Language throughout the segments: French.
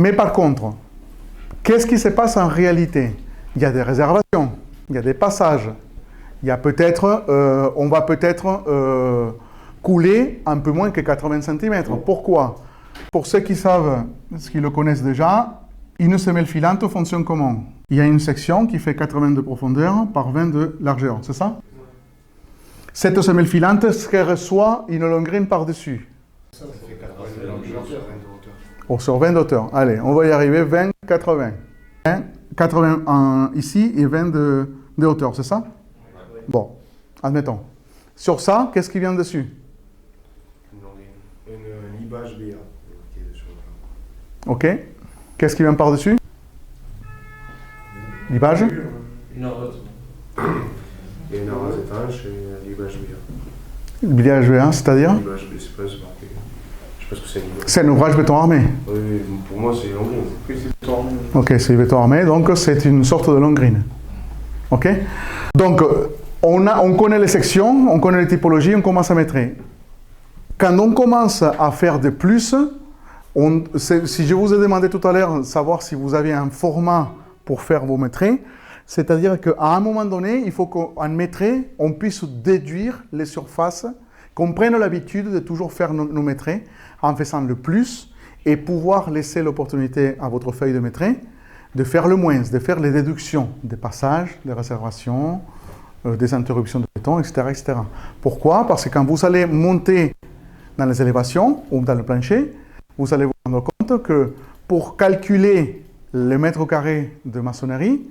Mais par contre, qu'est-ce qui se passe en réalité? Il y a des réservations, il y a des passages. Il y a peut-être, on va peut-être couler un peu moins que 80 cm. Pourquoi? Pour ceux qui savent, ceux qui le connaissent déjà, une semelle filante fonctionne comment? Il y a une section qui fait 80 de profondeur par 20 de largeur, c'est ça? Cette semelle filante reçoit une longrine par-dessus. Ça fait 80 de largeur sur 20 de hauteur. Oh, sur 20 de hauteur. Allez, on va y arriver, 20, 80. 20, 80 ici et 20 de hauteur, c'est ça? Bon, admettons. Sur ça, qu'est-ce qui vient dessus? Une libage BA. Ok. Qu'est-ce qui vient par-dessus? Libage? Une arrose. Et une arrose étanche et un libage BA. Libage V1, c'est-à-dire? Libage B, c'est pas marqué. Je sais pas ce que c'est. C'est un ouvrage béton armé. Oui, pour moi c'est longrine. Oui, c'est béton armé. Ok, c'est du béton armé, donc c'est une sorte de longrine. Ok? Donc, on connaît les sections, on connaît les typologies, on commence à mettre. Quand on commence à faire de plus, si je vous ai demandé tout à l'heure de savoir si vous aviez un format pour faire vos mètres, c'est-à-dire qu'à un moment donné, il faut qu'en mètre, on puisse déduire les surfaces, qu'on prenne l'habitude de toujours faire nos mètres en faisant le plus et pouvoir laisser l'opportunité à votre feuille de mètre de faire le moins, de faire les déductions des passages, des réservations, des interruptions de béton, etc., etc. Pourquoi? Parce que quand vous allez monter dans les élévations ou dans le plancher, vous allez vous rendre compte que pour calculer les mètres carrés de maçonnerie,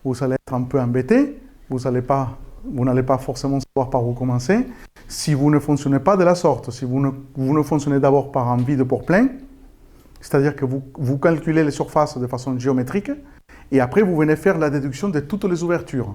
vous allez être un peu embêté, vous n'allez pas forcément savoir par où commencer si vous ne fonctionnez pas de la sorte, si vous ne fonctionnez d'abord par un vide pour plein, c'est-à-dire que vous calculez les surfaces de façon géométrique et après vous venez faire la déduction de toutes les ouvertures.